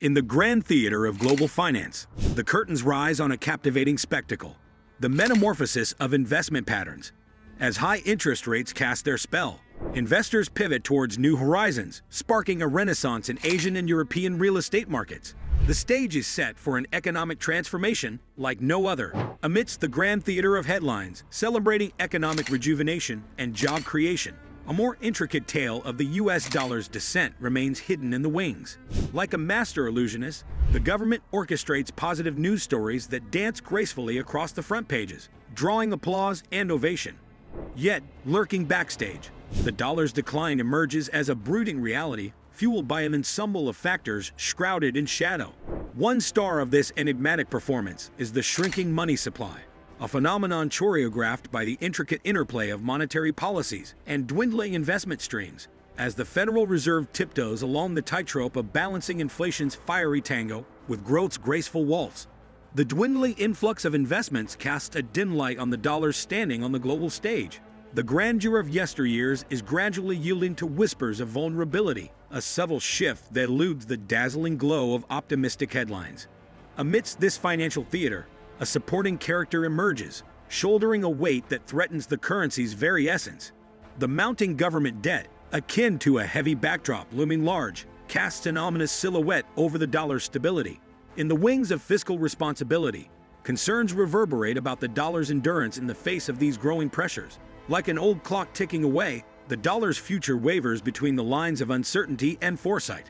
In the grand theater of global finance, the curtains rise on a captivating spectacle, the metamorphosis of investment patterns. As high interest rates cast their spell, investors pivot towards new horizons, sparking a renaissance in Asian and European real estate markets. The stage is set for an economic transformation like no other. Amidst the grand theater of headlines celebrating economic rejuvenation and job creation, a more intricate tale of the US dollar's descent remains hidden in the wings. Like a master illusionist, the government orchestrates positive news stories that dance gracefully across the front pages, drawing applause and ovation. Yet, lurking backstage, the dollar's decline emerges as a brooding reality fueled by an ensemble of factors shrouded in shadow. One star of this enigmatic performance is the shrinking money supply, a phenomenon choreographed by the intricate interplay of monetary policies and dwindling investment streams, as the Federal Reserve tiptoes along the tightrope of balancing inflation's fiery tango with growth's graceful waltz. The dwindling influx of investments casts a dim light on the dollar's standing on the global stage. The grandeur of yesteryears is gradually yielding to whispers of vulnerability, a subtle shift that eludes the dazzling glow of optimistic headlines. Amidst this financial theater, a supporting character emerges, shouldering a weight that threatens the currency's very essence. The mounting government debt, akin to a heavy backdrop looming large, casts an ominous silhouette over the dollar's stability. In the wings of fiscal responsibility, concerns reverberate about the dollar's endurance in the face of these growing pressures. Like an old clock ticking away, the dollar's future wavers between the lines of uncertainty and foresight.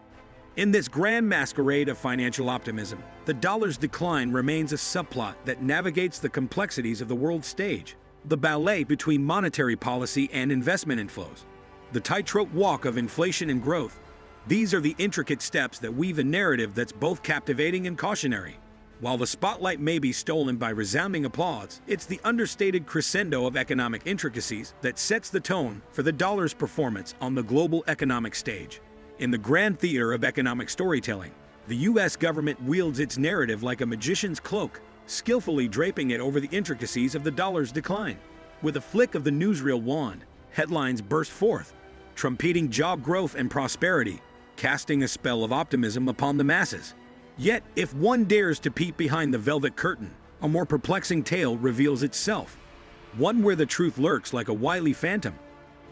In this grand masquerade of financial optimism, the dollar's decline remains a subplot that navigates the complexities of the world stage, the ballet between monetary policy and investment inflows, the tightrope walk of inflation and growth. These are the intricate steps that weave a narrative that's both captivating and cautionary. While the spotlight may be stolen by resounding applause, it's the understated crescendo of economic intricacies that sets the tone for the dollar's performance on the global economic stage. In the grand theater of economic storytelling, the U.S. government wields its narrative like a magician's cloak, skillfully draping it over the intricacies of the dollar's decline. With a flick of the newsreel wand, headlines burst forth, trumpeting job growth and prosperity, casting a spell of optimism upon the masses. Yet, if one dares to peek behind the velvet curtain, a more perplexing tale reveals itself. One where the truth lurks like a wily phantom.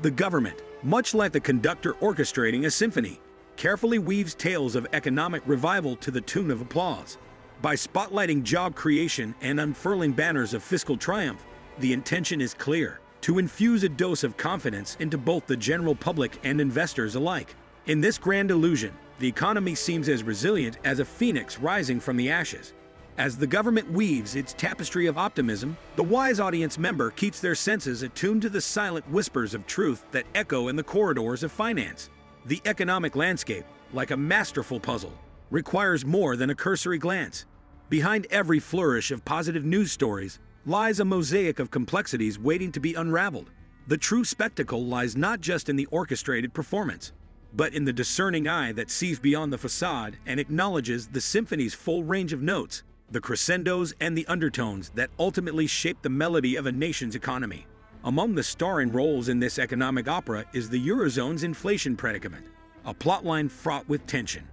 The government, much like the conductor orchestrating a symphony, carefully weaves tales of economic revival to the tune of applause. By spotlighting job creation and unfurling banners of fiscal triumph, the intention is clear: to infuse a dose of confidence into both the general public and investors alike. In this grand illusion, the economy seems as resilient as a phoenix rising from the ashes. As the government weaves its tapestry of optimism, the wise audience member keeps their senses attuned to the silent whispers of truth that echo in the corridors of finance. The economic landscape, like a masterful puzzle, requires more than a cursory glance. Behind every flourish of positive news stories lies a mosaic of complexities waiting to be unraveled. The true spectacle lies not just in the orchestrated performance, but in the discerning eye that sees beyond the facade and acknowledges the symphony's full range of notes, the crescendos and the undertones that ultimately shape the melody of a nation's economy. Among the starring roles in this economic opera is the Eurozone's inflation predicament, a plotline fraught with tension.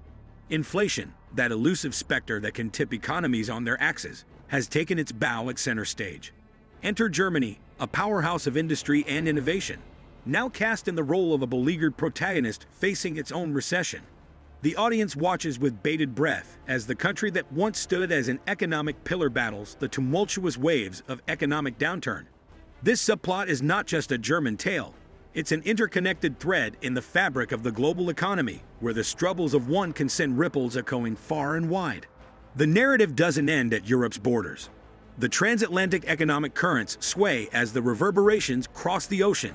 Inflation, that elusive specter that can tip economies on their axes, has taken its bow at center stage. Enter Germany, a powerhouse of industry and innovation, now cast in the role of a beleaguered protagonist facing its own recession. The audience watches with bated breath as the country that once stood as an economic pillar battles the tumultuous waves of economic downturn. This subplot is not just a German tale, it's an interconnected thread in the fabric of the global economy, where the struggles of one can send ripples echoing far and wide. The narrative doesn't end at Europe's borders. The transatlantic economic currents sway as the reverberations cross the ocean.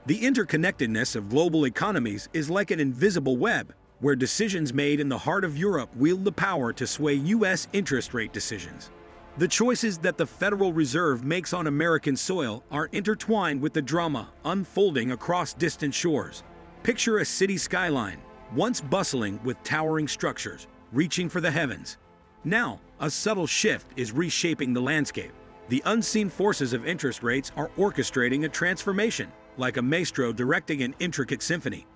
The interconnectedness of global economies is like an invisible web, where decisions made in the heart of Europe wield the power to sway U.S. interest rate decisions. The choices that the Federal Reserve makes on American soil are intertwined with the drama unfolding across distant shores. Picture a city skyline, once bustling with towering structures, reaching for the heavens. Now, a subtle shift is reshaping the landscape. The unseen forces of interest rates are orchestrating a transformation, like a maestro directing an intricate symphony.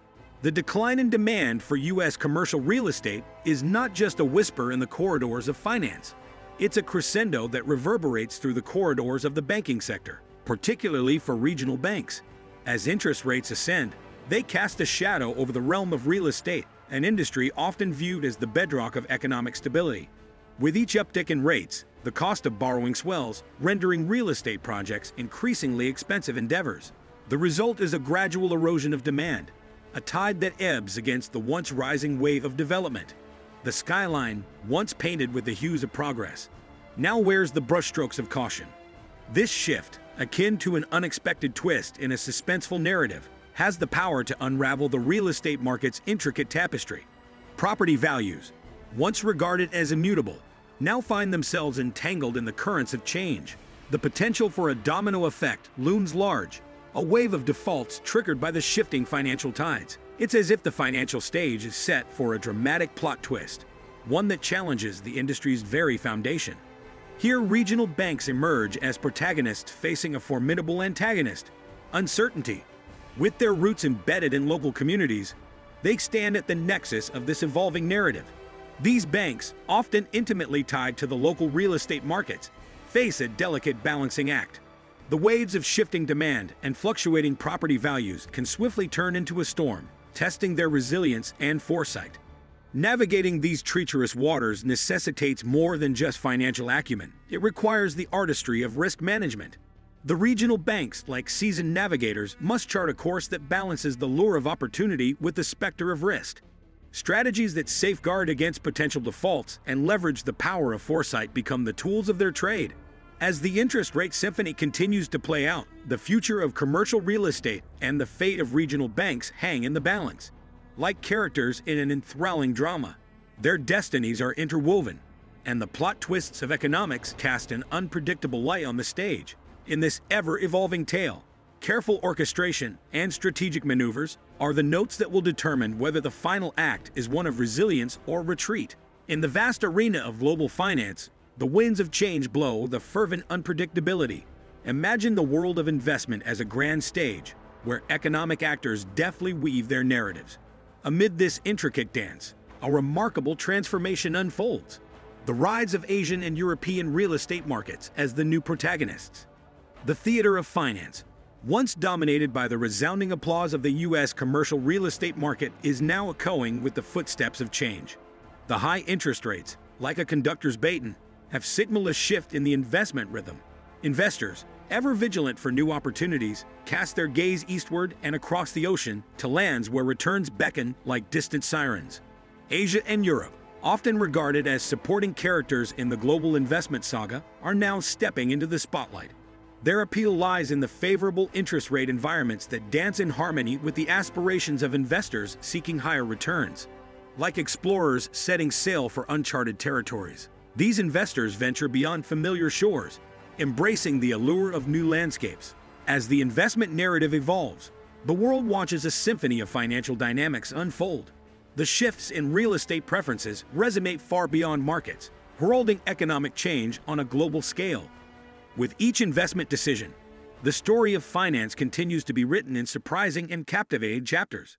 The decline in demand for U.S. commercial real estate is not just a whisper in the corridors of finance. It's a crescendo that reverberates through the corridors of the banking sector, particularly for regional banks. As interest rates ascend, they cast a shadow over the realm of real estate, an industry often viewed as the bedrock of economic stability. With each uptick in rates, the cost of borrowing swells, rendering real estate projects increasingly expensive endeavors. The result is a gradual erosion of demand, a tide that ebbs against the once rising wave of development. The skyline, once painted with the hues of progress, now wears the brushstrokes of caution. This shift, akin to an unexpected twist in a suspenseful narrative, has the power to unravel the real estate market's intricate tapestry. Property values, once regarded as immutable, now find themselves entangled in the currents of change. The potential for a domino effect looms large, a wave of defaults triggered by the shifting financial tides. It's as if the financial stage is set for a dramatic plot twist, one that challenges the industry's very foundation. Here, regional banks emerge as protagonists facing a formidable antagonist: uncertainty. With their roots embedded in local communities, they stand at the nexus of this evolving narrative. These banks, often intimately tied to the local real estate markets, face a delicate balancing act. The waves of shifting demand and fluctuating property values can swiftly turn into a storm, testing their resilience and foresight. Navigating these treacherous waters necessitates more than just financial acumen. It requires the artistry of risk management. The regional banks, like seasoned navigators, must chart a course that balances the lure of opportunity with the specter of risk. Strategies that safeguard against potential defaults and leverage the power of foresight become the tools of their trade. As the interest rate symphony continues to play out, the future of commercial real estate and the fate of regional banks hang in the balance. Like characters in an enthralling drama, their destinies are interwoven, and the plot twists of economics cast an unpredictable light on the stage. In this ever-evolving tale, careful orchestration and strategic maneuvers are the notes that will determine whether the final act is one of resilience or retreat. In the vast arena of global finance, the winds of change blow with a fervent unpredictability. Imagine the world of investment as a grand stage, where economic actors deftly weave their narratives. Amid this intricate dance, a remarkable transformation unfolds. The rise of Asian and European real estate markets as the new protagonists. The theater of finance, once dominated by the resounding applause of the U.S. commercial real estate market, is now echoing with the footsteps of change. The high interest rates, like a conductor's baton, have signaled a shift in the investment rhythm. Investors, ever vigilant for new opportunities, cast their gaze eastward and across the ocean to lands where returns beckon like distant sirens. Asia and Europe, often regarded as supporting characters in the global investment saga, are now stepping into the spotlight. Their appeal lies in the favorable interest rate environments that dance in harmony with the aspirations of investors seeking higher returns. Like explorers setting sail for uncharted territories, these investors venture beyond familiar shores, embracing the allure of new landscapes. As the investment narrative evolves, the world watches a symphony of financial dynamics unfold. The shifts in real estate preferences resonate far beyond markets, heralding economic change on a global scale. With each investment decision, the story of finance continues to be written in surprising and captivating chapters.